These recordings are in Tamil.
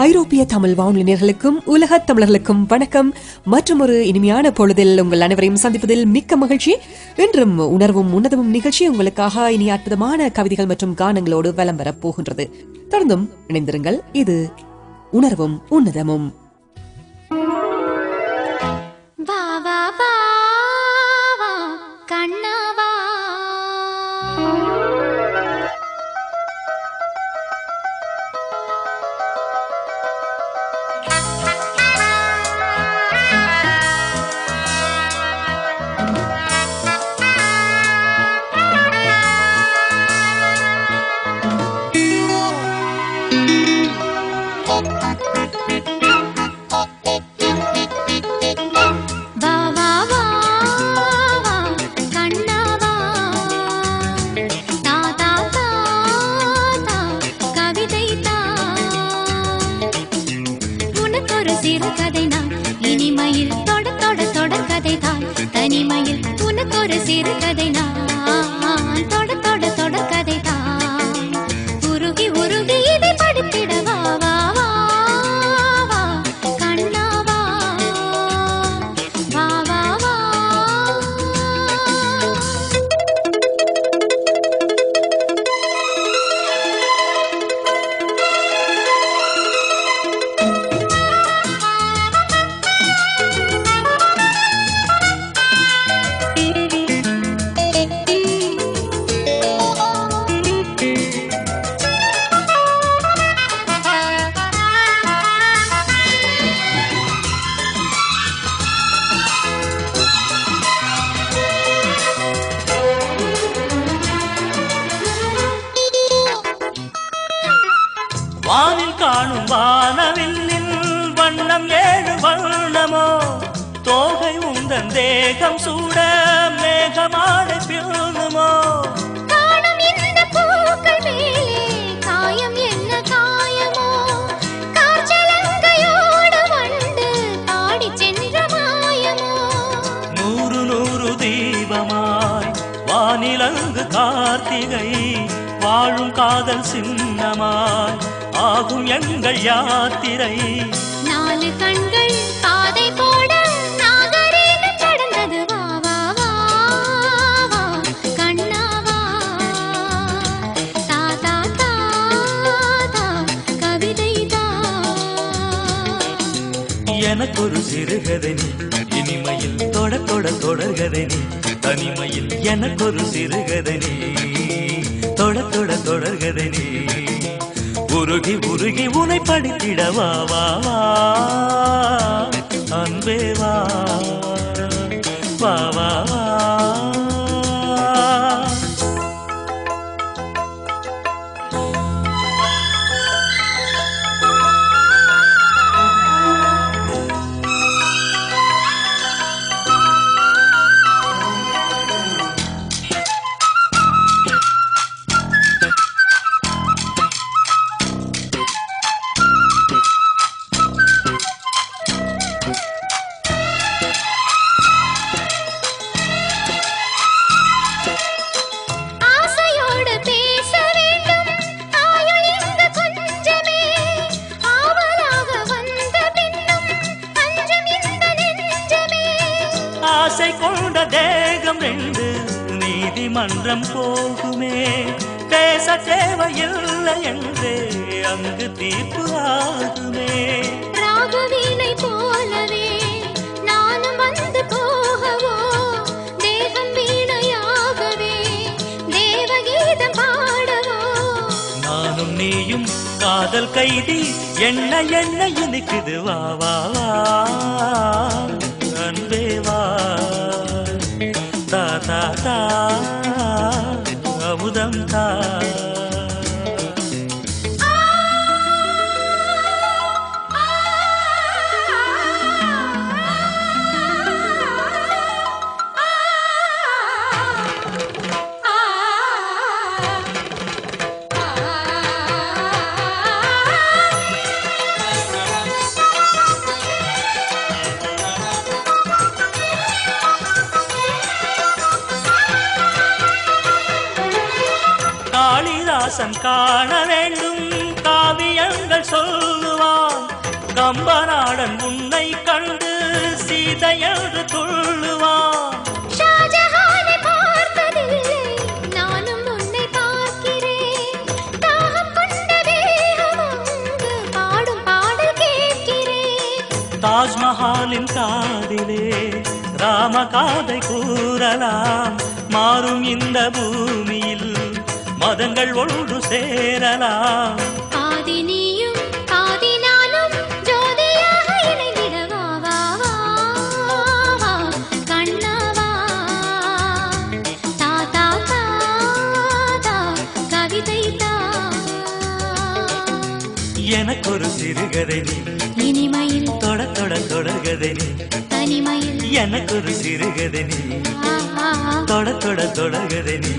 ஐரோப்பிய தமிழ் வானொலி நேயர்களுக்கும் உலக தமிழர்களுக்கும் வணக்கம். மற்றும் ஒரு இனிமையான பொழுதில் உங்கள் அனைவரையும் சந்திப்பதில் மிக்க மகிழ்ச்சி. இன்றும் உணர்வும் உன்னதமும் நிகழ்ச்சி உங்களுக்காக இனி அற்புதமான கவிதைகள் மற்றும் கானங்களோடு வலம் வரப் போகின்றது. தொடர்ந்தும் இணைந்திருங்கள். இது உணர்வும் உன்னதமும். வானில் காணும் வானவில்லின் வண்ணம் ஏழு வண்ணமோ, தோகை உந்தன் தேகம் சூட மேகமாடை பிறனுமோ. காணும் இந்த பூக்கள் மேலே காயம் என்ன காயமோ, காற்றலங்கையோடு வண்டு பாடி சென்ற மாயமோ. நூறு நூறு தீபமாய் வானிலங்கு கார்த்திகை வாழும் காதல் சின்னமாய் ஆகும் எங்கள் யாத்திரை. நாலு கண்கள் பாதை போட நாகரீகம் கடந்தது. வா வா வா வா கண்ணாவா, தா தா தா தா கவிதை தா. எனக்கொரு சிறுகதை நீ, இனிமையில் தொட தொட தொடர்கதை நீ, தனிமையில் எனக்கொரு சிறுகதை நீ, தொட தொட தொடர்கதை நீ. உருகி உருகி உனை படித்திடவா வா வா அன்பே வா வா வா வா. ஆசை கொண்ட தேகம் ரெண்டு நீதிமன்றம் போகுமே, பேச தேவையில்லை என்றே அங்கு தீர்ப்பு ஆகுமே. ராகவீணை போலவே நானும் வந்து போகவோ, தேகம் வீணையாகவே தேவகீதம் பாடவோ. நானும் நீயும் காதல் கைதி, என்ன என்ன இனிக்குது வா வா வா அன்பே வா, தா தா தா அமுதம் தா. கண்ணதாசன் காண வேண்டும் காவியங்கள் சொல்லுவான். கம்பநாடன் உன்னை கண்டு சீதையென்று துள்ளுவான். ஷாஜஹானை பார்த்ததில்லை, நானும் உன்னை பார்க்கிறேன். தாகம் கொண்ட தேகம் அங்கு பாடும் பாடல் கேட்கிறேன். தாஜ்மஹாலின் காதிலே ராமகாதை கூறலாம். மாறும் இந்த பூமியில் மதங்கள் ஒன்று சேரலாம். பாதி நீயும் பாதி நானும் ஜோதியாக இணைந்திடவா வா வா கண்ணவா. தா தா தா தா கவிதை தா. எனக்கொரு சிறுகதை நீ, இனிமையில் தொட தொட தொடர்கதை நீ. தனிமையில் எனக்கொரு சிறுகதை நீ, தொட தொட தொடர்கதை நீ.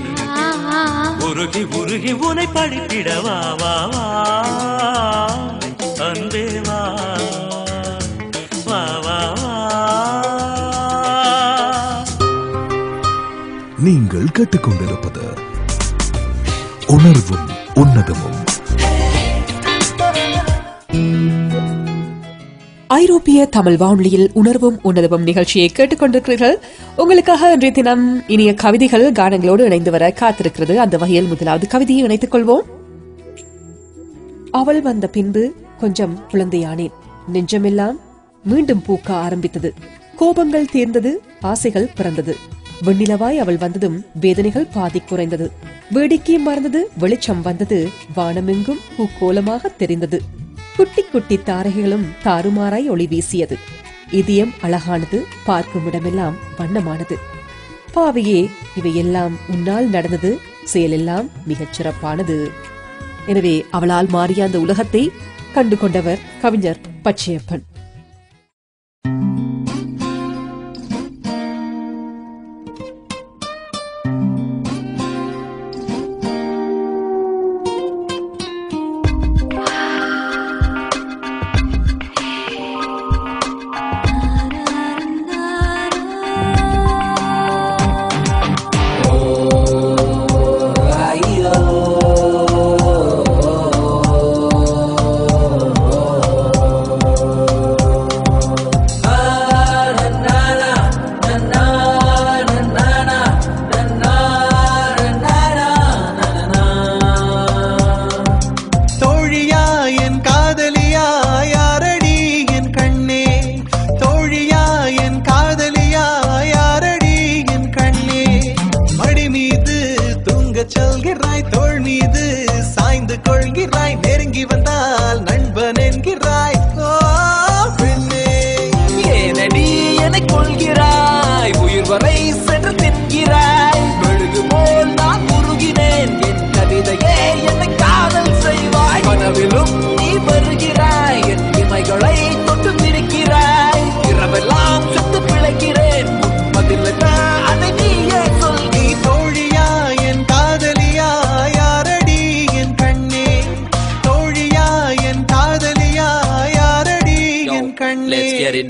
உருகி உருகி உனை படித்திடவா வா வா அன்பே வா வா வா வா. நீங்கள் கேட்டுக்கொண்டிருப்பது உணர்வும் உன்னதமும். ஐரோப்பிய தமிழ் வானொலியில் உணர்வும் உன்னதமும் நிகழ்ச்சியை கேட்டுக்கொண்டிருக்கிறீர்கள். உங்களுக்காக இன்றைய தினம் இனிய கவிதைகள் கானங்களோடு இணைந்து வர காத்திருக்கிறது. அந்த வகையில் முதலாவது கவிதையை இணைத்துக் கொள்வோம். அவள் வந்த பின்பு கொஞ்சம் குழந்தையானேன். நெஞ்சமெல்லாம் மீண்டும் பூக்க ஆரம்பித்தது. கோபங்கள் தீர்ந்தது, ஆசைகள் பிறந்தது. வெண்ணிலவாய் அவள் வந்ததும் வேதனைகள் பாதி குறைந்தது. வேடிக்கை மறந்தது, வெளிச்சம் வந்தது. வானமெங்கும் பூக்கோலமாக தெரிந்தது. குட்டி குட்டி தாரகைகளும் தாறுமாறாய் ஒளி வீசியது. இதயம் அழகானது, பார்க்கும் இடமெல்லாம் வண்ணமானது. பாவையே, இவையெல்லாம் உன்னால் நடந்தது, செயலெல்லாம் மிகச் சிறப்பானது. எனவே அவளால் மாறிய அந்த உலகத்தை கண்டு கொண்டவர் கவிஞர் Pachaiyappan.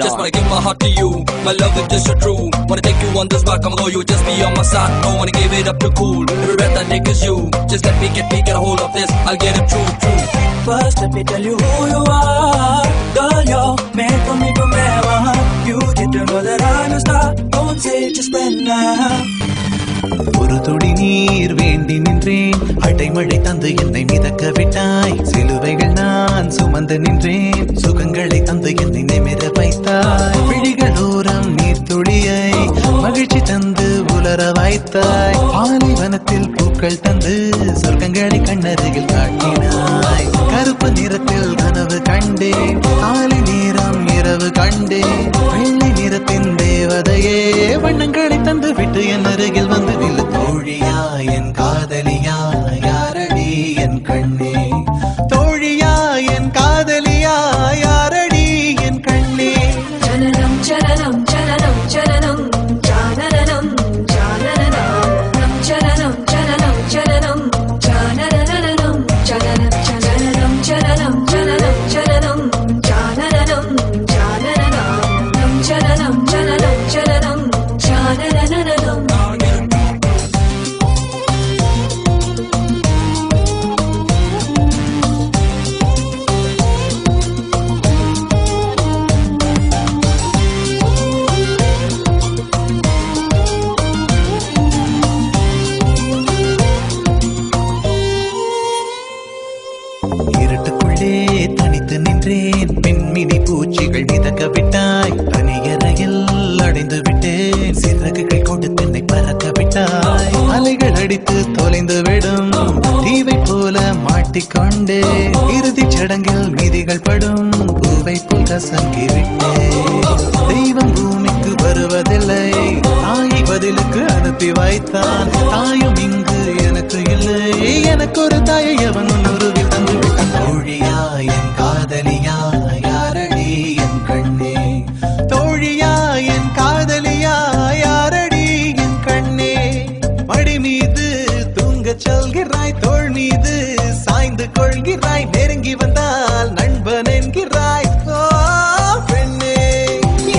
Just wanna give my heart to you, my love is just so true. Wanna take you on this rock, I'm loyal, just be on my side. Don't wanna give it up too cool, every breath I take is you. Just let me get a hold of this, I'll get it true. First let me tell you who you are. Girl, you're made for me forever. You didn't know that I'm a star, don't say just when now. ஒரு துளி நீர் வேண்டி நின்றேன், அடைமழை தந்து என்னை மிதக்க விட்டாய். சிலுவைகள் நான் சுமந்து நின்றேன், சுகங்களை தந்து என்னை நிமிர வைத்தாய். விழிகளோரம் நீர் துளியை மகிழ்ச்சி தந்து உலர வைத்தாய். பாலைவனத்தில் பூக்கள் தந்து சொர்க்கங்களை கண்ணருகில் காட்டினாய். கருப்பு நிறத்தில் கனவு கண்டேன், காலை நேரம் இரவு கண்டேன். வெள்ளை நிறத்தின் தேவதையே வண்ணங்களை தந்து விட்டு என் அருகில் வந்து நில்லு. தோழியா என் காதலியா யாரடி என் கண்ணே, தோழியா என் காதலியா யாரடி என் கண்ணே. ஜனனம் ஜனனம் ஜனனம் ஜனனம் ஜானனம் ஜானனம் ஜனனம் ஜனனம் ஜனனம் ஜானனம் ஜனனம் ஜனனம் ஜனனம் ஜனனம் ஜனனம் ஜானனம் ஜானனம் ஜனனம் ஜனனம் ஜனனம் ஜானனம். அலைகள் அடித்து தொலைந்து விடும் தீவை போல மாட்டிக்கொண்டே இறுதிச் சடங்கில் மீதிகள் படும் பூவை போல் கசங்கி விட்டே தெய்வம் பூமிக்கு வருவதில்லை தாயை பதிலுக்கு அனுப்பி வைத்தான் தாயும் இங்கு எனக்கு இல்லை எனக்கு ஒரு தாயை அவன் உருவில் தந்து விட்டான் தோழியா என் காதலியா யாரடி என் கண்ணே தோழியா என் காதலியா யாரடி என் கண்ணே மடி மீது தூங்கச் சொல்கிறாய் தோள் மீது சாய்ந்து கொள்கிறாய் நெருங்கி வந்தால் நண்பன் என்கிறாய் பெண்ணே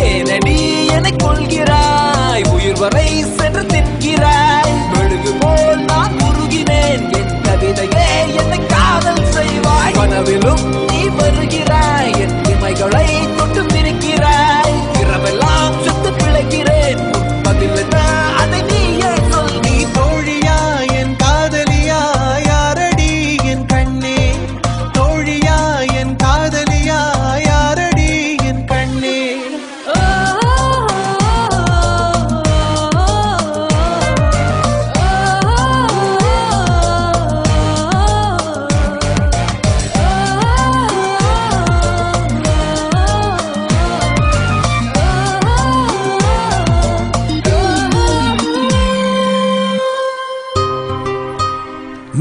ஏனடி என்னை கொள்கிறாய் உயிர் வரை சென்று தின்கிறாய் மெழுகு போல் நான் உருகினேன் என் கவிதையே என்னை காதல் செய்வாய் கனவிலும் நீ வருகிறாய் என் இமைகளை தொட்டு பிரிக்கிறாய் இரவெல்லாம் சுத்து பிழைக்கிறேன் பதில் என்ன அதை நீயே சொல் நீ தோழியா என் காதலியா யாரடி என் கண்ணே தோழியா என் காதலியா யாரடி என் கண்ணே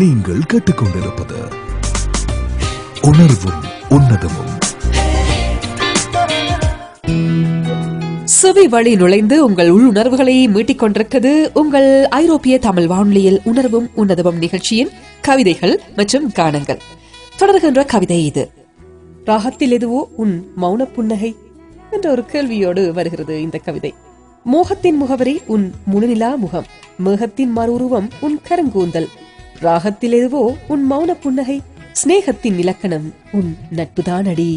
நீங்கள் கேட்டுக்கொண்டிருப்பது உணர்வும் உன்னதமும். செவி வழி நுழைந்து உங்கள் உள்ளுணர்வுகளை மீட்டிக் கொண்டிருக்கிறது உங்கள் ஐரோப்பிய தமிழ் வானொலியில் உணர்வும் உன்னதமும் நிகழ்ச்சியின் கவிதைகள் மற்றும் கானங்கள். தொடர்கின்ற கவிதை இது. ராகத்தில் எதுவோ உன் மௌன புன்னகை என்ற ஒரு கேள்வியோடு வருகிறது இந்த கவிதை. மோகத்தின் முகவரி உன் முழுநிலா முகம், மேகத்தின் மறுஉருவம் உன் கருங்கூந்தல், ராகத்தில் எதுவோ உன் மௌன புன்னகை, ஸ்நேகத்தின் இலக்கணம் உன் நட்புதான் அடி.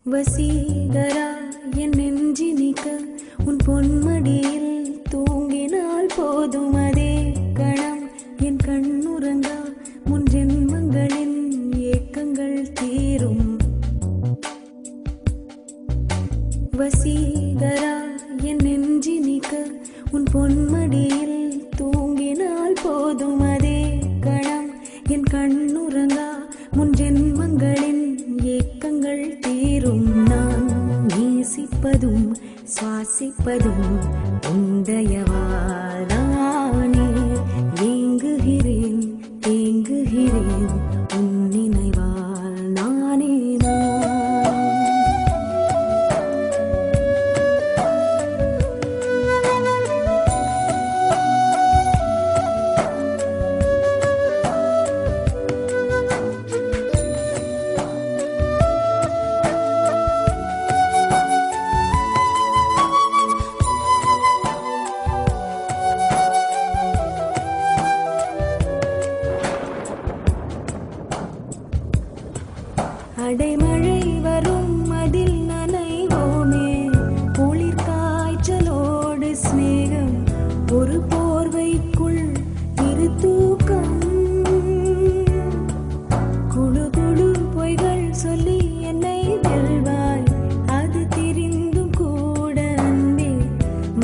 வசீகரா என் நெஞ்சினிக்க உன் பொன்மடியில் தூங்கினால் போதும் அதே கணம் என் கண்ணுறங்கா முன் ஜென்மங்களின் ஏக்கங்கள் தீரும். வசீகரா என் நெஞ்சினிக்க உன் பொன்மடியில் தூங்கினால் போதும் அதே கணம் என் கண்ணுறங்கா முன் ஜென்மங்களின் ஏக்கங்கள் தீரும். நான் நேசிப்பதும் சுவாசிப்பதும் உந்தயவாதானே, ஏங்குகிறேன் தேங்குகிறேன் உன் நினைவால் நானே நான். அடைமழை வரும் அதில் நனைவோமே, குளிர் காய்ச்சலோடு ஸ்நேகம், ஒரு போர்வைக்குள் இரு தூக்கம், குழு குழு பொய்கள் சொல்லி என்னை வெல்வாய், அது தெரிந்தும் கூட அன்பே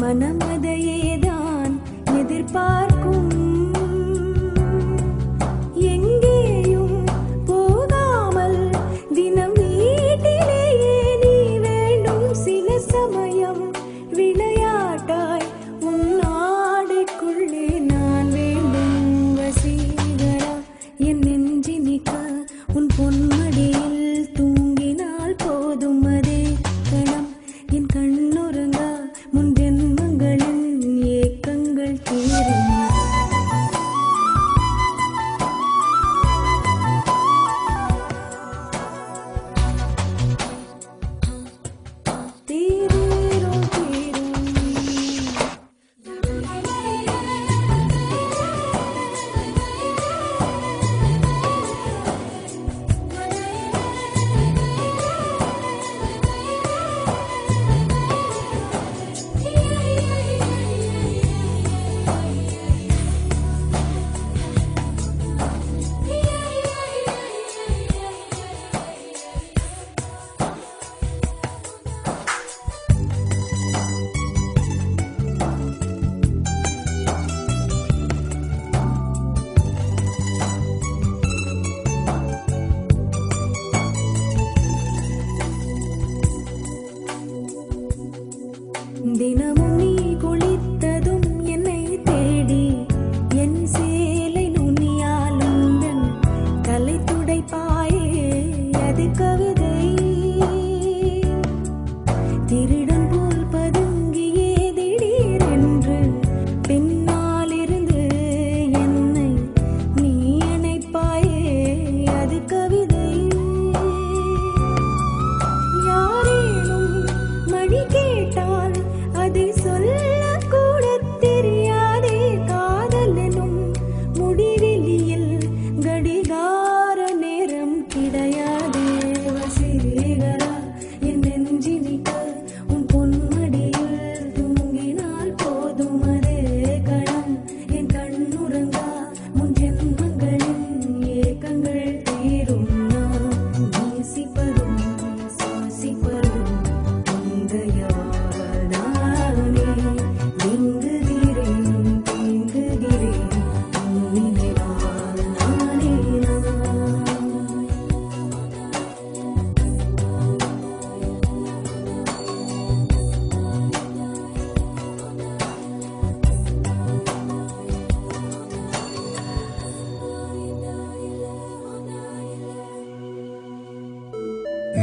மனம் அதையேதான் எதிர்பார்க்கும்.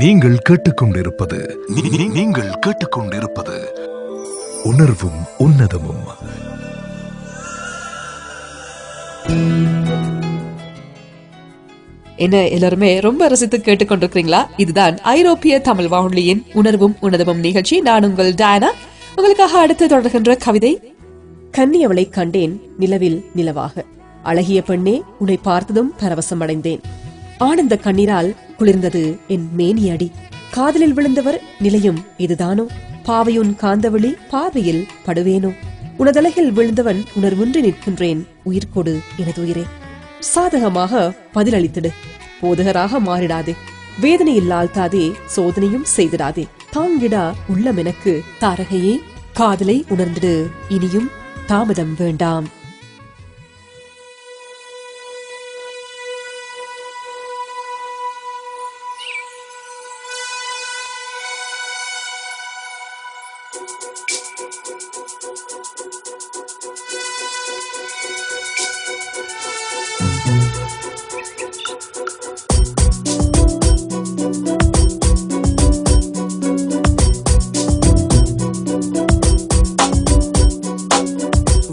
நீங்கள் கேட்டுக்கொண்டிருப்பது நீங்கள் கேட்டுக்கொண்டிருப்பது உணர்வும் உன்னதமும். என்ன எல்லாருமே ரொம்ப ரசித்து கேட்டுக்கொண்டிருக்கிறீங்களா? இதுதான் ஐரோப்பிய தமிழ் வானொலியின் உணர்வும் உன்னதமும் நிகழ்ச்சி. நான் உங்கள் டயானா. உங்களுக்காக அடுத்து தொடர்கின்ற கவிதை. கன்னி அவளை கண்டேன் நிலவில் நிலவாக, அழகிய பெண்ணே உன்னை பார்த்ததும் பரவசம் அடைந்தேன். ஆனந்த கண்ணீரால் குளிர்ந்தது என் மேனியடி. காதலில் விழுந்தவர் நிலையும் இதுதானோ? பாவையுன் காந்தவழி பார்வையில் படுவேனோ? உனதழகில் விழுந்தவன் உணர்வுன்றி நிற்கின்றேன். உயிர் கொடு எனது உயிரே. சாதகமாக பதிலளித்திடு, போதகராக மாறிடாதே. வேதனையில் ஆழ்த்தாதே, சோதனையும் செய்திடாதே. தாங்கிடா உள்ளம் எனக்கு தாரகையே, காதலை உணர்ந்திடு, இனியும் தாமதம் வேண்டாம்.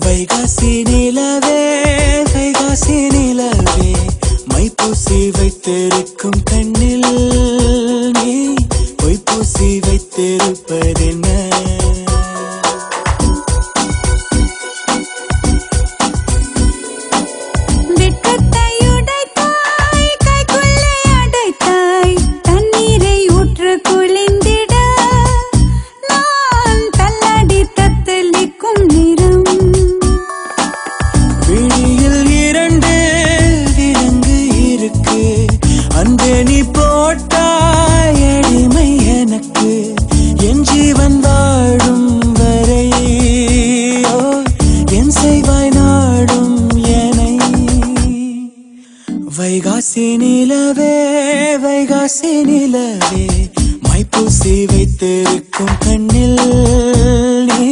வைகாசி நிலவே வைகாசி நிலவே, மைப்பூசி வைத்திருக்கும் கண்ணில் நீ பொய்ப்பூசி வைத்திருப்பதென்ன? வைகாசி நிலவே வைகாசி நிலவே, மைப்பூசி வைத்திருக்கும் கண்ணில் நீ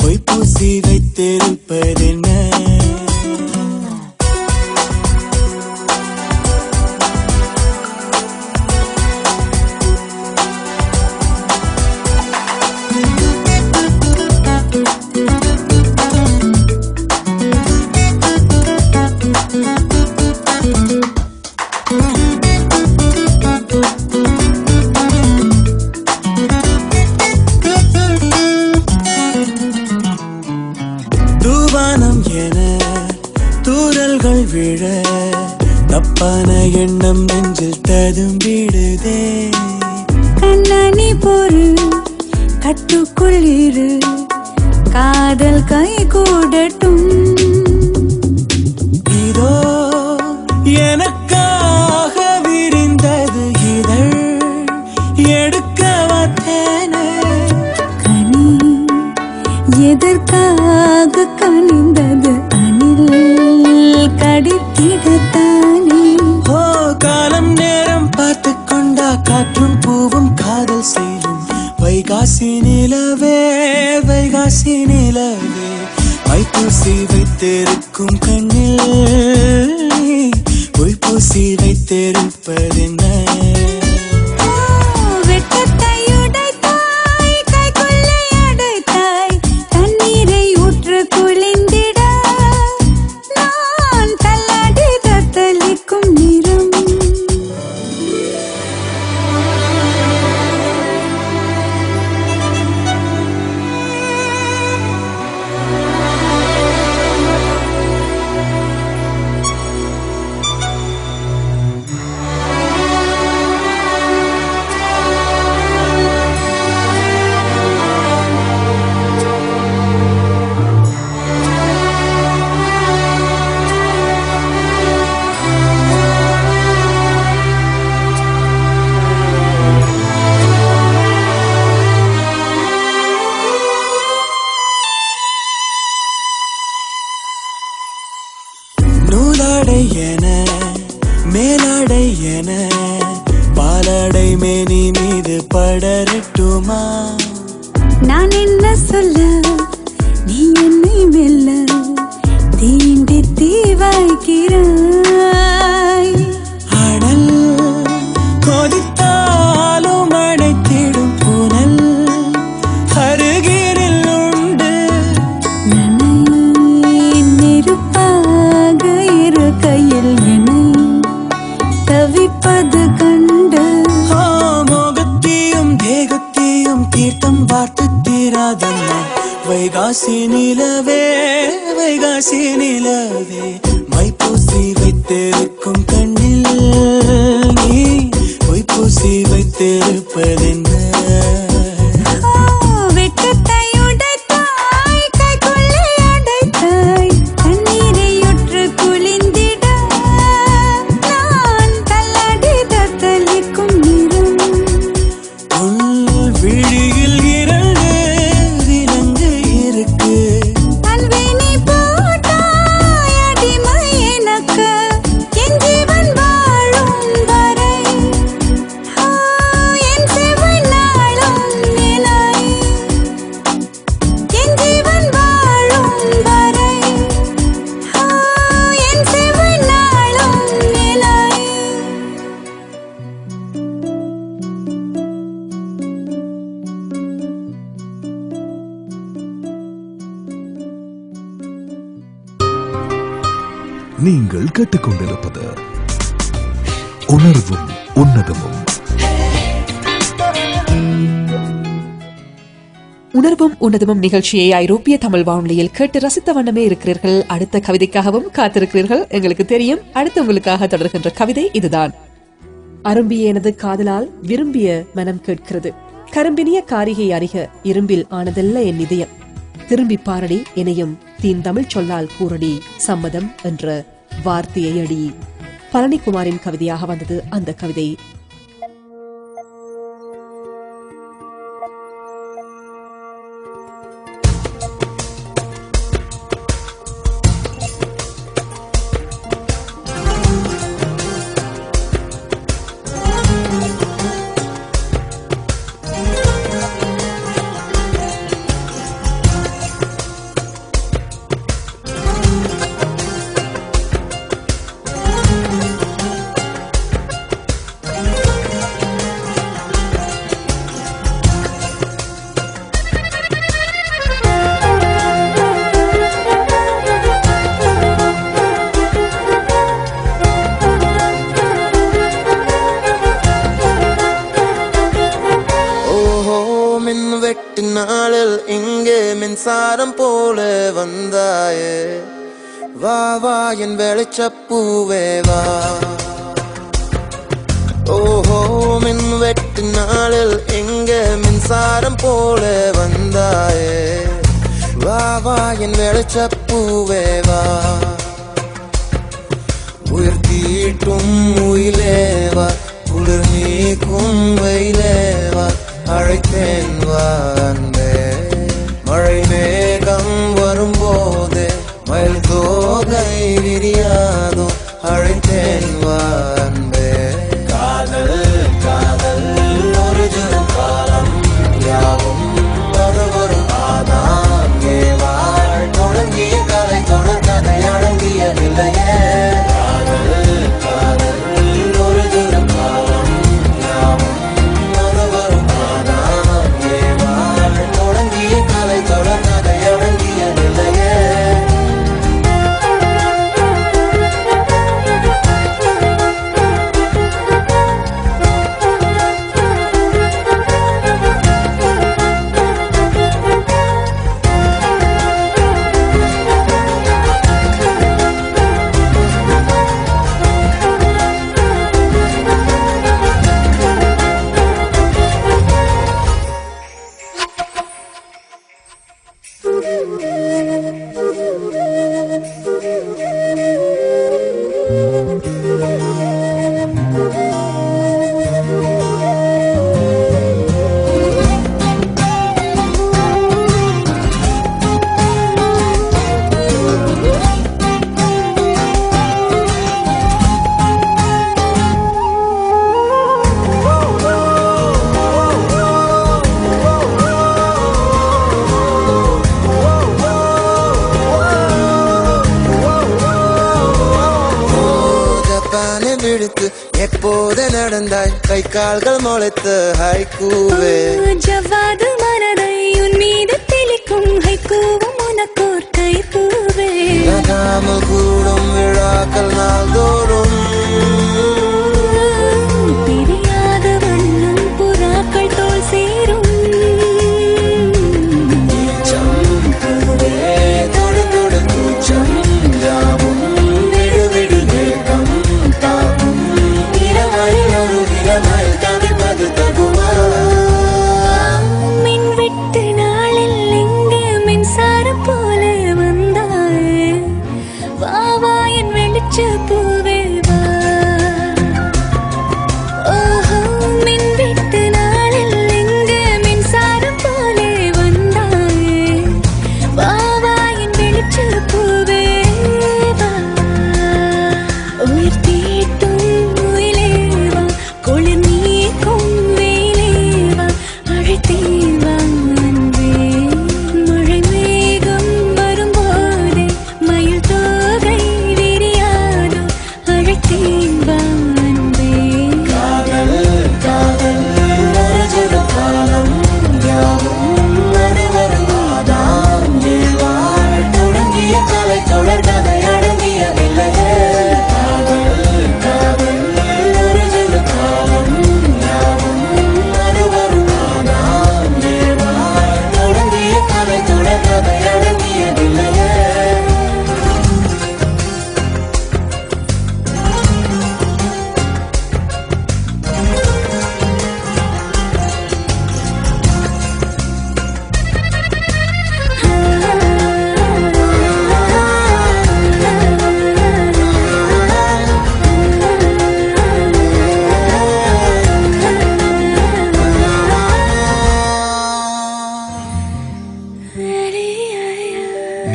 பொய்ப்பூசி வைத்திருப்பதென்ன? தூவானம் என தூரல்கள் விழ, தப்பான எண்ணம் நெஞ்சில் ததும்பிடுதே. கண்ணாணி பொறு கட்டுக்குள் இரு, காதல் கை கூடட்டும். இதோ எனக்காக விரிந்தது இதழ், எடுக்க வந்தேனே. கனி எதற்காக கனிந்தது அணில், கடித்திடத்தானே. ஓ காலம் நேரம் பார்த்து கொண்டா காற்றும் பூவும் காதல் செய்யும். வைகாசி நிலவே வைகாசி நிலவே, மைப்பூசி வைத்திருக்கும் கண்ணில் நீ பொய்ப்பூசி வைத்திருப்பதென்ன? நூலாடை என மேலாடை என பாலாடை மேனி மீது படரட்டுமா? நான் என்ன சொல்ல நீ என்னை மெல்ல தீண்டி தீவாய்க்கிறாய். அடல் கொதித்தாலும் காதம்மா வைகாசி நிலவே வைகாசி நிலவே மைப்பூசி வைத்திருக்கும் கண்ணில் நீ பொய்ப்பூசி வைத்திருப்பதென்ன நீங்கள் கேட்டுக்கொண்டிருப்பது உணர்வும் உன்னதமும். உணர்வும் உன்னதமும் நிகழ்ச்சியை ஐரோப்பிய தமிழ் வானொலியில் கேட்டு ரசித்த வண்ணமே இருக்கிறீர்கள். அடுத்த கவிதைக்காகவும் காத்திருக்கிறீர்கள். எங்களுக்கு தெரியும். அடுத்து உங்களுக்காக தொடர்கின்ற கவிதை இதுதான். அரும்பிய எனது காதலால் விரும்பிய மனம் கேட்கிறது. கரும்பினிய காரிகை அறிக இரும்பில் ஆனதல்ல என் இதயம். திரும்பி பாரடி எனையும் தீன் தமிழ் சொல்லால் கூறடி சம்மதம் என்ற வார்த்தையை அடி. பழனிக்குமாரின் கவிதையாக வந்தது அந்த கவிதை. மின்சாரம் போல வந்தாயே வா வா என் வெளிச்சப்பூவே வா. ஓஹோ மின் வெட்டு நாளில் எங்க மின்சாரம் போல வந்தாயே வா வா என் வெளிச்சப்பூவே வா. உயிர் தீட்டும் உயிலேவா குளிர் நீக்கும் வெயிலேவா அழைத்தேன் வா அன்பே. மழை மேகம் வரும்போது மயில் தோகை விரியாதோ அழைத்தேன் வா அன்பே. காதல் காதல் ஒரு காலம் யாவும் அது ஒரு ஆதாம் ஏவாள் தொடங்கிய கலை தொடர்கதை அடங்கியதில்லையே. காதல் காதல் ஒரு காலம் யாவும் அது ஒரு ஆதாம் ஏவாள் தொடங்கிய கலை தொடர்கதை அடங்கியதில்லையே. எப்போது நடந்தாய் கை கால்கள் முளைத்து ஹைக்கூவே. ஜவ்வாது மனதை உன் மீது தெளிக்கும் ஹைக்கூவும் உனக்கோர் கைப்பூவே. நகாமல் கூடும் விழாக்கள் நாள்தோறும் பிரியாத வண்ணம் புறாக்கள் தோல் சேரும்.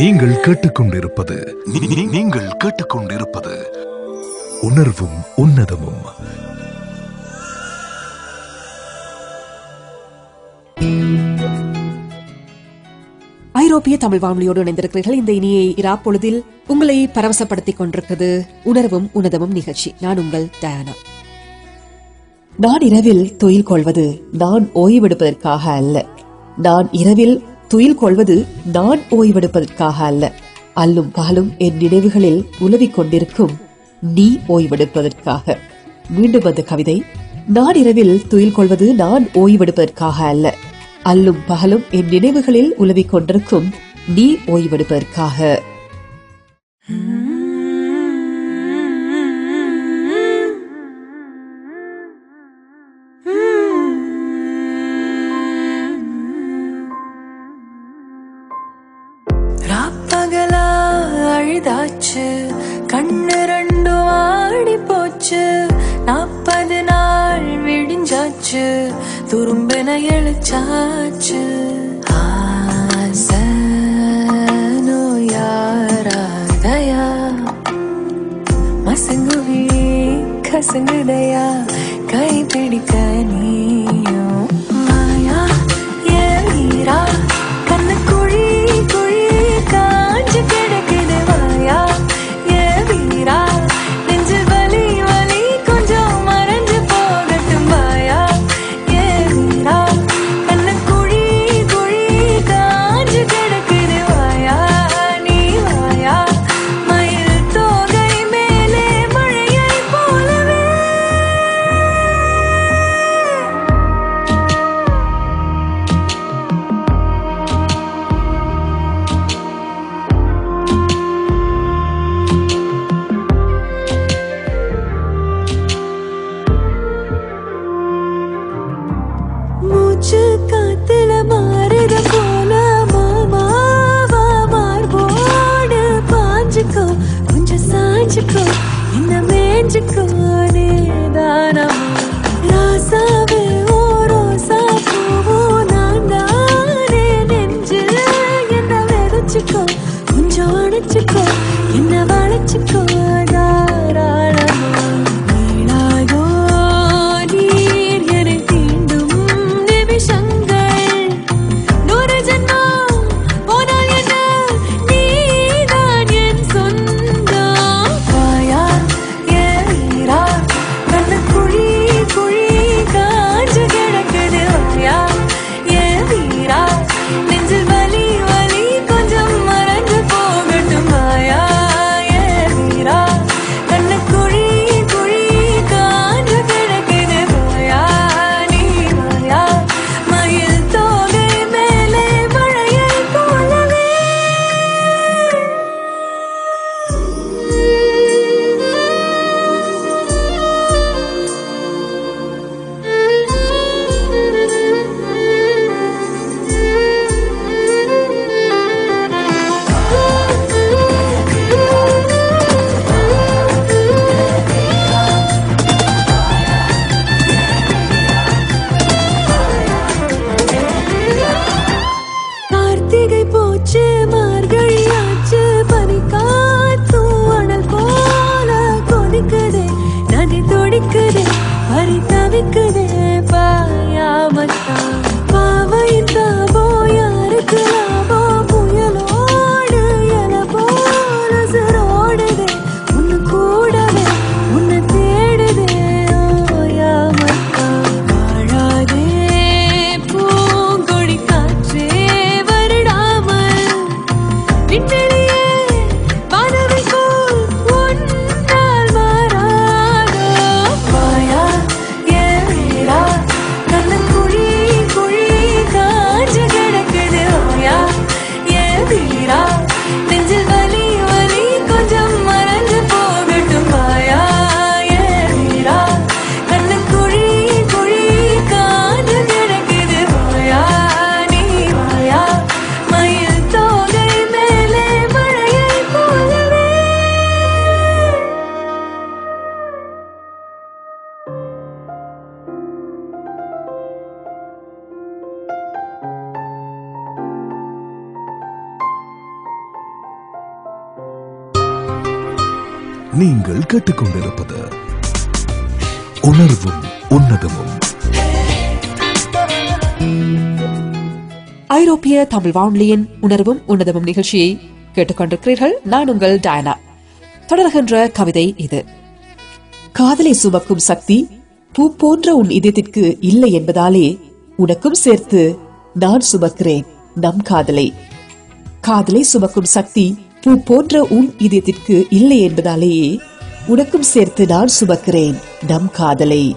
நீங்கள் கேட்டுக்கொண்டிருப்பது நீங்கள் கேட்டுக்கொண்டிருப்பது உணர்வும் உன்னதமும். ஐரோப்பிய தமிழ் வானொலியோடு இணைந்திருக்கிறீர்கள். இந்த இனிய இரா பொழுதில் உங்களை பரவசப்படுத்திக் கொண்டிருக்கிறது உணர்வும் உன்னதமும் நிகழ்ச்சி. நான் உங்கள் டயானா. நான் இரவில் துயில் கொள்வது நான் ஓய்வெடுப்பதற்காக அல்ல. நான் இரவில் துயில் கொள்வது நான் ஓய்வெடுப்பதற்காக அல்ல. அல்லும் பகலும் என் நினைவுகளில் உலவிக் கொண்டிருக்கும் நீ ஓய்வெடுப்பதற்காக. மீண்டும் அந்த கவிதை. நான் இரவில் துயில் கொள்வது நான் ஓய்வெடுப்பதற்காக அல்ல. அல்லும் பகலும் என் நினைவுகளில் உலவிக் கொண்டிருக்கும் நீ ஓய்வெடுப்பதற்காக. ராப்பகலா அழுதாச்சு, கண்ணு ரெண்டு ஆடி போச்சு. 40 நாள் விடிஞ்சாச்சு, துரும்பின எழுச்சாச்சு. ஆசனோ யாராதயா, மசங்குவி கசங்குதையா, கை பிடிக்க நீயும் மாயா ஏறா. கண்ணு குழி குழி காஞ்சு கிடக்குது வாயா ஏ வீரா. நெஞ்சில் வலி வலி கொஞ்சம் மறைஞ்சு போகட்டும் வாயா ஏ வீரா. கண்ணு குழி குழி காஞ்சு கிடக்குது வாயா நீ வாயா. மயில் தோகை மேலே மழையை போலவே மூச்சு காத்துல மாறுத போல மாமாவா மார்போடு பாஞ்சுக்கோ. கொஞ்சம் சாஞ்சுக்கோ, என்ன மேஞ்சுக்கோ நீதானமா. ராசாவே ஓ ரோசா பூவோ நான் தானே. நெஞ்சில் என்ன விதைச்சுக்கோ, கொஞ்சம் அணைச்சுக்கோ, என்ன வளைச்சுக்கோ தாராளமா. நீளாதோ நீர் என்னை தீண்டும் நிமிஷங்கள். 100 ஜென்மம் போனால் என்ன, நீதான் என் சொந்தம். வாயா ஏ வீரா. கண்ணு குழி குழி காஞ்சு கிடக்குது வாயா ஏ வீரா. நெஞ்சில் வலி வலி கொஞ்சம் மறைஞ்சு போகட்டும் வாயா ஏ வீரா. கண்ணு குழி குழி காஞ்சு கிடக்குது வாயா நீ வாயா. மயில் தோகை மேலே மழையை போலவே. கார்த்திகை போச்சு, மார்கழி ஆச்சு, பனி காத்தும் அனல் போல கொதிக்குதே. நதி துடிக்குதே, பறி தவிக்குதே பாயாமத்தான். பாவையின் தாபோ யாருக்கு லாபோ, புயலோடு எல போல சிரோடுதே. உன்னு கூடவே உன்னை தேடுதே ஓயாமத்தான். வாழாதே பூங்கொடி காற்றே வருடாமல். விண்வெளியே வானவை போல் உன்னால் மாறாதோ. வாயா ஏ வீரா. கண்ணு குழி நீங்கள் கேட்டுக்கொண்டிருப்பது உணர்வும் உன்னதமும். ஐரோப்பிய தமிழ் வானொலியின் உணர்வும் உன்னதமும் நிகழ்ச்சியை கேட்டுக்கொண்டிருக்கிறீர்கள். நான் உங்கள் டயனா. தொடர்கின்ற கவிதை இது. காதலை சுமக்கும் சக்தி பூ போன்ற உன் இதயத்திற்கு இல்லை என்பதாலே உனக்கும் சேர்த்து நான் சுமக்கிறேன் நம் காதலை. காதலை சுமக்கும் சக்தி பூ போன்ற உன் இதயத்திற்கு இல்லை என்பதாலேயே உனக்கும் சேர்த்து நான் சுமக்கிறேன் நம் காதலை.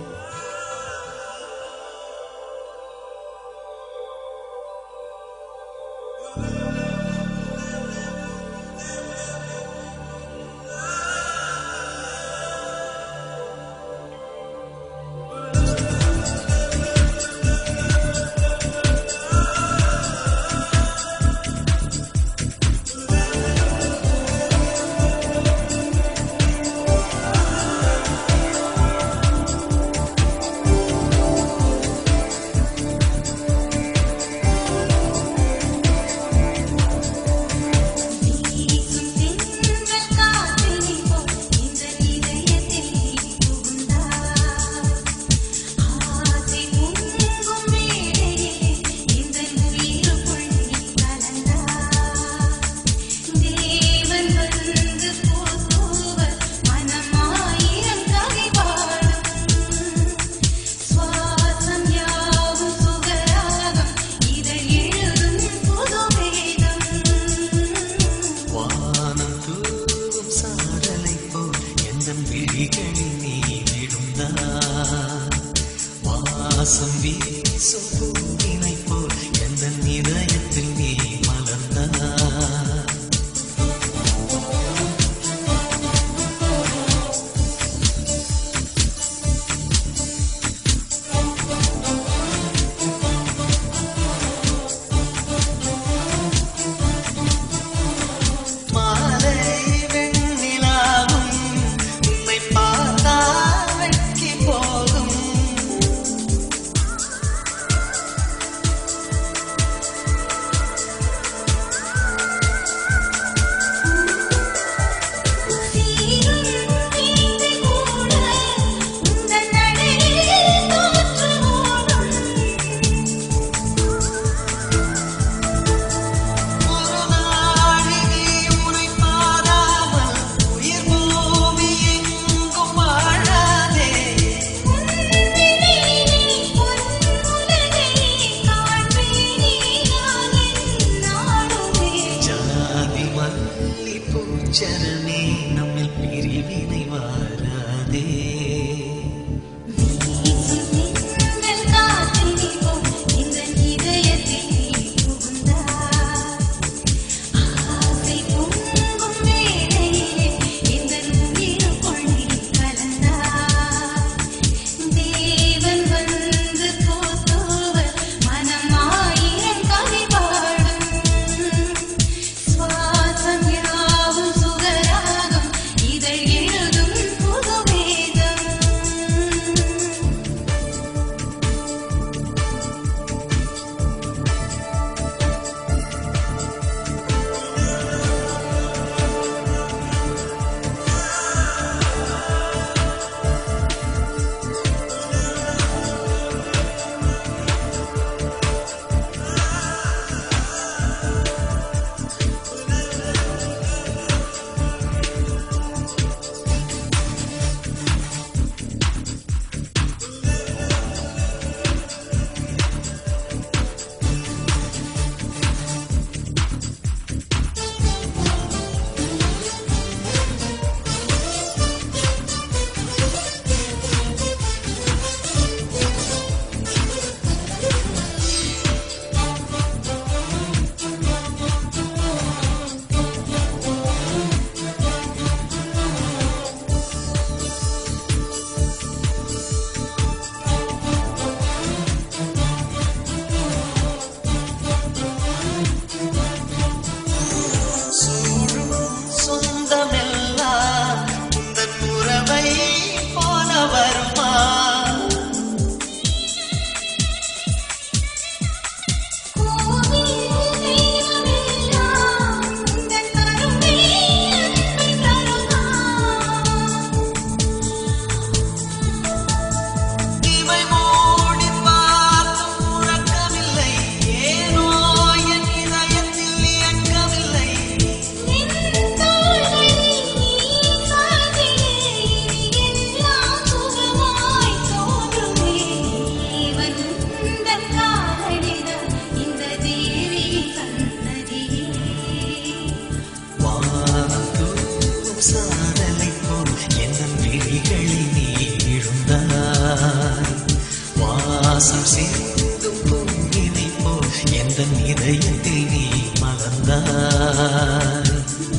வாசம் சிந்தும் பொங்கினை போல் எந்த இதயத்தில் நீ மலர்ந்தாய்.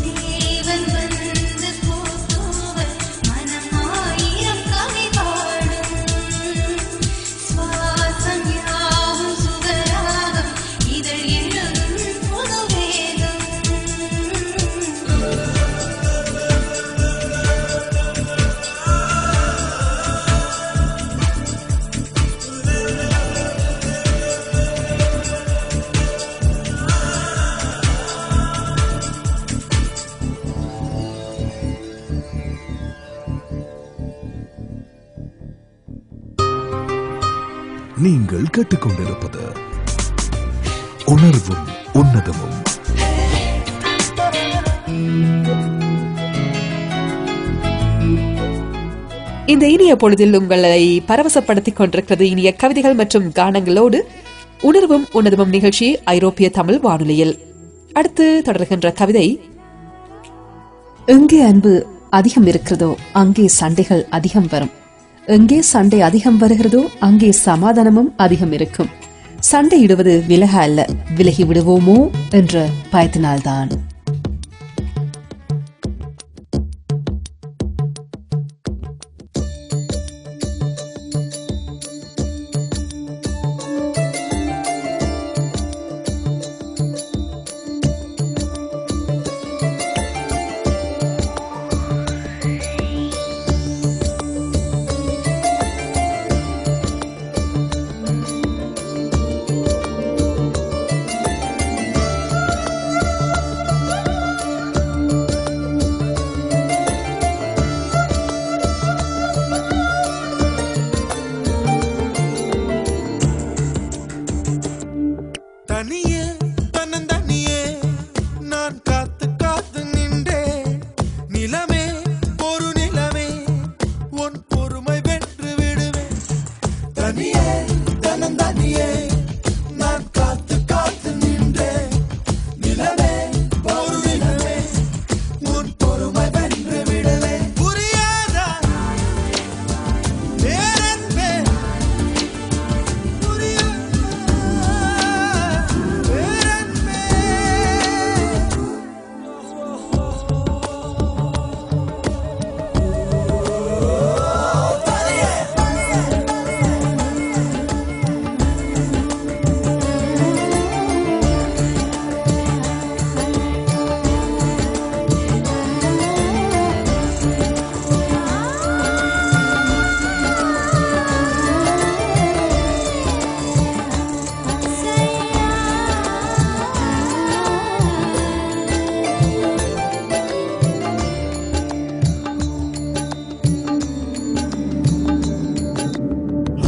தேவன் வந்து போற்றுவர் மனம் ஆயிரம் கவி பாடும். சுவாசம் யாவும் சுகராகம் இதழ் எழுதும் புது வேதம். நீங்கள் கேட்டுக்கொண்டிருப்பது உணர்வும் உன்னதமும். இந்த இனிய பொழுதில் உங்களை பரவசப்படுத்திக் கொண்டிருக்கிறது இனிய கவிதைகள் மற்றும் கானங்களோடு உணர்வும் உன்னதமும் நிகழ்ச்சி ஐரோப்பிய தமிழ் வானொலியில். அடுத்து தொடர்கின்ற கவிதை. எங்கே அன்பு அதிகம் இருக்கிறதோ அங்கே சண்டைகள் அதிகம் வரும். எங்கே சண்டை அதிகம் வருகிறதோ அங்கே சமாதானமும் அதிகம் இருக்கும். சண்டையிடுவது விலக அல்ல, விலகி விடுவோமோ என்ற பயத்தினால்தான்.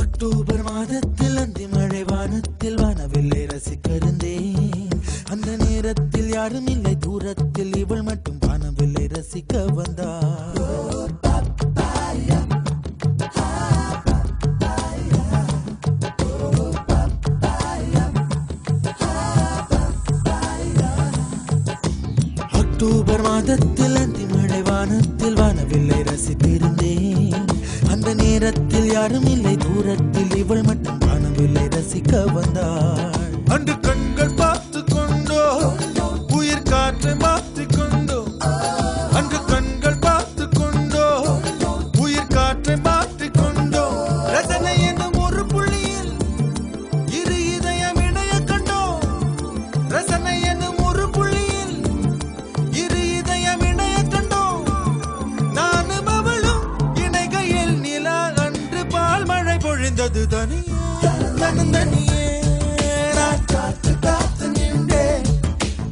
அக்டோபர் மாதத்தில் அந்தி மழை வானத்தில் வானவில்லை ரசித்திருந்தேன். அந்த நேரத்தில் யாரும் இல்லை தூரத்தில் இவள் மட்டும் வானவில்லை ரசிக்க வந்தாள். அன்று கண்கள் பார்த்து கொண்டோ உயிர் காற்றை மாற்றிக் கொண்டோ, அன்று கண்கள் பார்த்து கொண்டோ உயிர் காற்றை மாற்றிக் கொண்டோ, ரசனை என்னும் ஒரு புள்ளியில் இரு இதயம் இணைய கண்டோ, ரசனை என்னும் ஒரு புள்ளியில் இரு இதயம் இணைய கண்டோ, நானும் அவளும் இணைகையில் நிலா அன்று பால் மழை பொழிந்தது தனியே தனியே நான் காத்து காத்து நின்றேன்.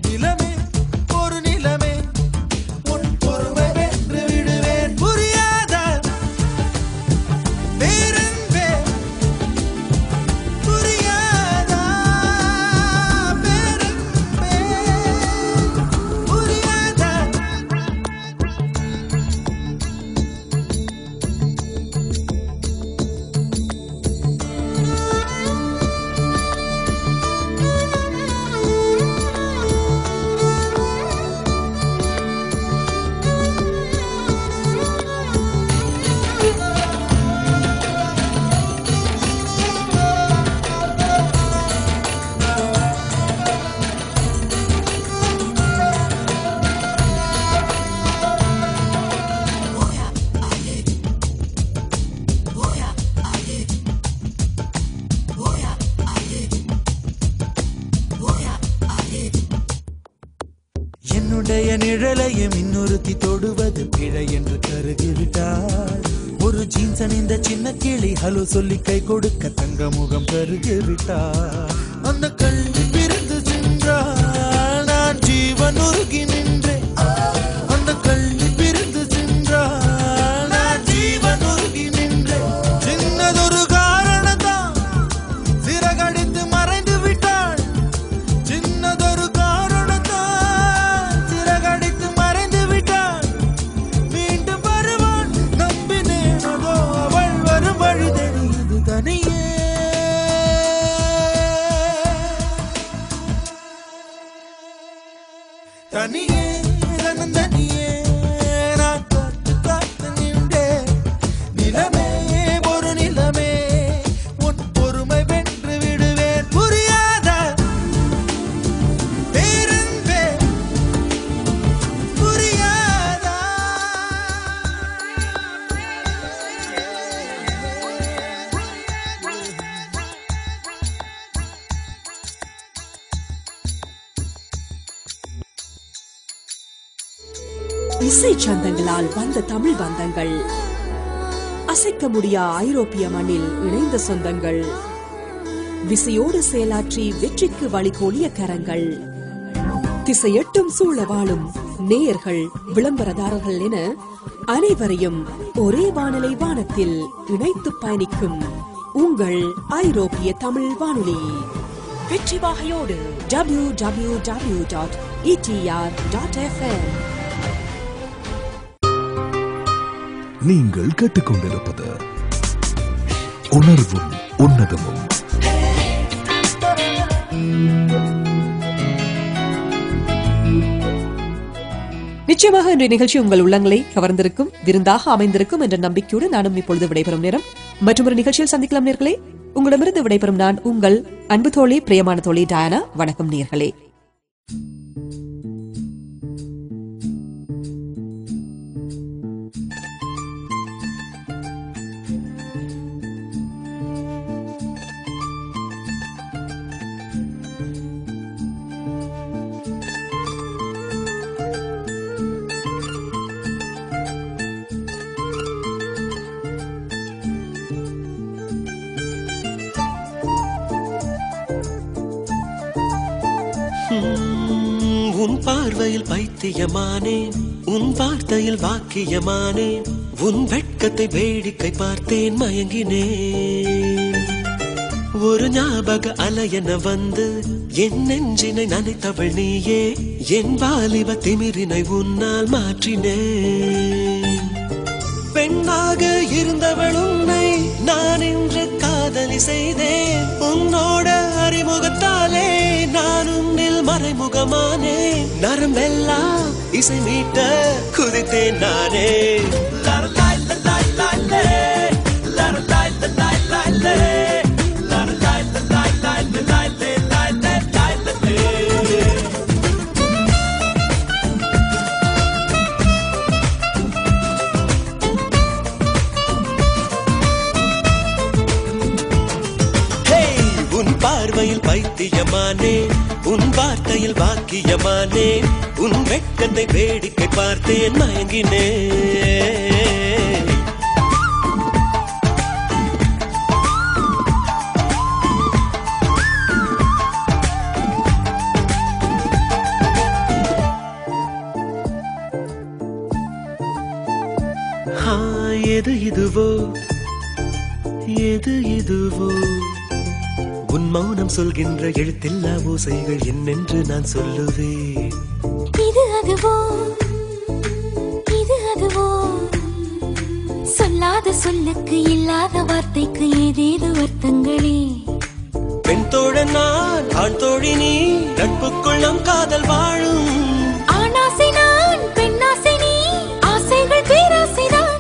நிலமே ஒரு நிலமே உன் பொறுமை வென்று விடுவேன். புரியாத பேரன்பே புரியாதா பேரன்பே புரியாதா. நிழலையும் இன்னொருத்தி தொடுவது பிழை என்று கருகிவிட்டார். ஒரு ஜீன்ஸ் அணிந்த சின்ன கிளி ஹலோ சொல்லி கை கொடுக்க தங்க முகம் கருகிவிட்டார். அந்த கல்வி பிரிந்து சென்றால் நான் ஜீவன் உருகி நின்றேன். அந்த கல்வி பிரிந்து சென்றால் நான் ஜீவன் உருகி நின்றேன். சின்னதொரு காரணத்தான் சிறகடித்து மறைந்து விட்டாள். சின்னதொரு காரணத்தான் சிறகடித்து மறைந்து விட்டாள். மீண்டும் வருவாள் நம்பினேனதோ அவள் வரும் வழி தெரியுது தனியே. தனியே தனியே நான் காத்து காத்து நின்றேன். நிலமே ஒரு நிலமே உன் பொறுமை வென்று விடுவேன். புரியாத பேரன்பே புரியாதா. இசை சந்தங்களால் வந்த தமிழ் பந்தங்கள், அசைக்க முடியா ஐரோப்பிய மண்ணில் இணைந்த சொந்தங்கள், விசையோடு செயலாற்றி வெற்றிக்கு வழிகோலிய கரங்கள், திசையெட்டும் சூழ வாழும் நேயர்கள், விளம்பரதாரர்கள் என அனைவரையும் ஒரே வானலை வானத்தில் இணைத்து பயணிக்கும் உங்கள் ஐரோப்பிய தமிழ் வானொலி. வெற்றி வாகையோடு www.etr.fm. நீங்கள் கேட்டுக்கொண்டிருப்பது உணர்வும் உன்னதமும். நிச்சயமாக இன்றைய நிகழ்ச்சி உங்கள் உள்ளங்களை கவர்ந்திருக்கும், விருந்தாக அமைந்திருக்கும் என்ற நம்பிக்கையோடு நானும் இப்பொழுது விடைபெறும் நேரம். மற்றொரு நிகழ்ச்சியில் சந்திக்கலாம் நேர்களே. உங்களிடமிருந்து விடைபெறும் நான் உங்கள் அன்பு தோழி, பிரியமான தோழி டயானா. வணக்கம் நேர்களே. உன் பார்வையில் பைத்தியமானேன், உன் வார்த்தையில் வாக்கியமானேன், உன் வெட்கத்தை வேடிக்கை பார்த்தேன் மயங்கினேன். ஒரு ஞாபக அலையென வந்து என் நெஞ்சினை நனைத்தவள் நீயே, என் வாலிப திமிரினை உன்னால் மாற்றினேன். பெண்ணாக இருந்தவள் உன்னை நான் இன்று காதலி செய்தேன். உன்னோட அறிமுகத்தாலே நான் உன்னில் மறைமுகமானே. நரம்பெல்லாம் இசை மீட்ட குதித்தேன் நானே. பார்வையில் பைத்தியமானே, உன் வார்த்தையில் வாக்கியமானே, உன் வெட்கத்தை வேடிக்கை பார்த்தேன் மயங்கினேன். எது இதுவோ எது இதுவோ, உன் மௌனம் சொல்கின்ற எழுத்தில்லா ஓசைகள் என்னென்று நான் சொல்லுவேன். இது அதுவோ இது அதுவோ, சொல்லாத சொல்லுக்கு இல்லாத வார்த்தைக்கு ஏதேது அர்த்தங்களே. பெண் தோழன் நான், ஆண் தோழி நீ, நட்புக்குள் நம் காதல் வாழும். ஆணாசை நான், பெண்ணாசை நீ, ஆசைகள் பேராசைதான்.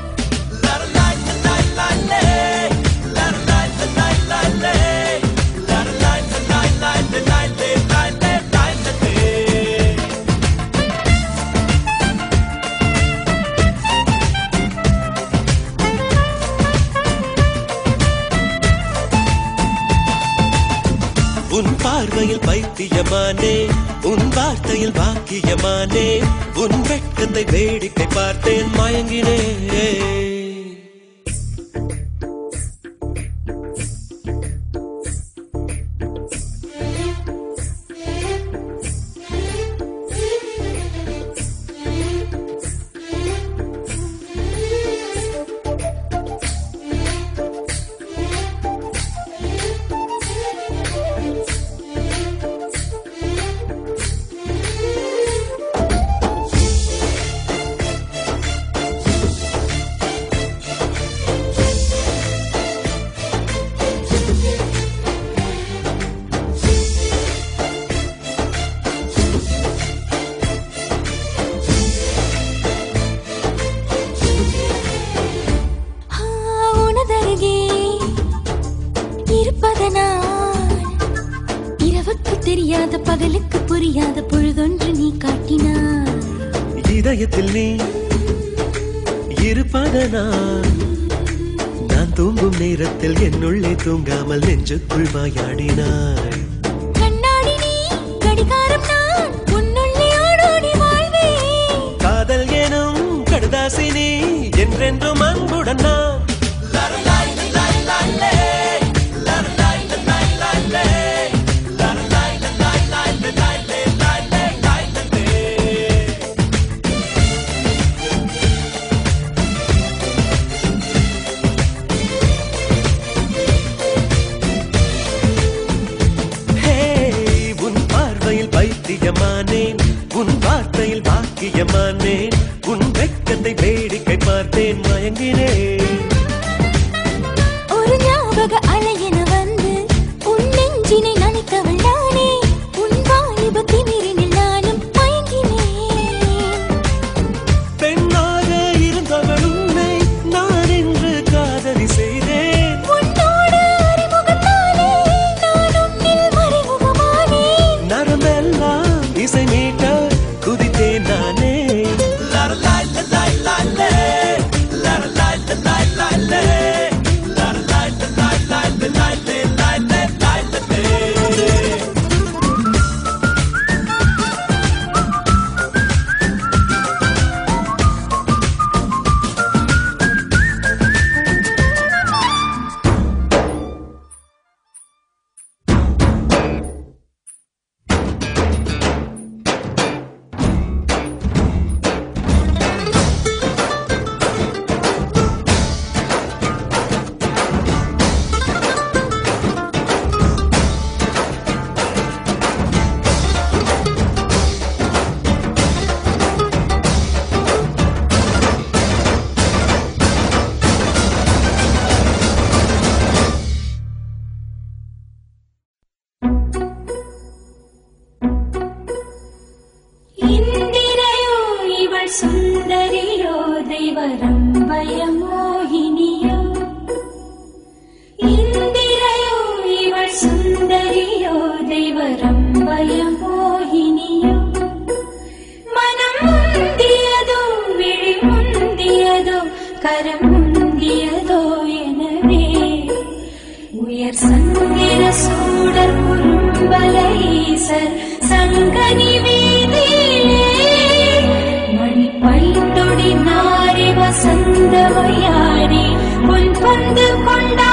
உன் பார்வையில் பைத்தியமானே உன் வார்த்தையில் பாக்கியமானே உன் வெட்கத்தை வேடிக்கை பார்த்தேன் மயங்கினேன் தெரியாத பகலுக்கு புரியாத பொழுதொன்று நீ காட்டினார் இதயத்தில் நீ இருப்பதனால் நான் தூங்கும் நேரத்தில் என்னுள்ளே தூங்காமல் நெஞ்சுக்குள் வாயாடினாய் கண்ணாடி நீ கடிகாரம் நான் உன்னுள்ளே ஆடோடி வாழ்வேன் காதல் எனும் கடுதாசினி என்றென்றும் அன்புடன் நான் பைத்தியமானேன் உன் வார்த்தையில் பாக்கியமானேன் உன் வெட்கத்தை வேடிக்கை பார்த்தேன் மயங்கினேன் ஒரு ஞாபக அலையென வந்து உன் நெஞ்சினை நனைத்தவள் நானே உன் வாலிப திமிரினில் நானும் மயங்கினேன் பெண்ணாக இருந்தவள் உன்னை நான் என்று காதலி செய்தேன் உன்னோடு அறிமுகத்தாலே நான் உன்னில் மறைமுகமானேன் நரம்பெல்லாம் இசை மீட்ட குதித்தேன் நானே சுந்தரியோ தெய்வரம்பய மோகினியோ இந்திரையோ இவள் சுந்தரியோ தெய்வரம்பய மோகினியோ மனம் முந்தியதோ விழி முந்தியதோ கரம் முந்தியதோ எனவே உயர் சந்திர சூடர் குறும்பலை ஈசர் சங்கனி வீதியிலே பைத்தொடி நாரி வசந்த வையாடி பொன் பந்து கொண்டா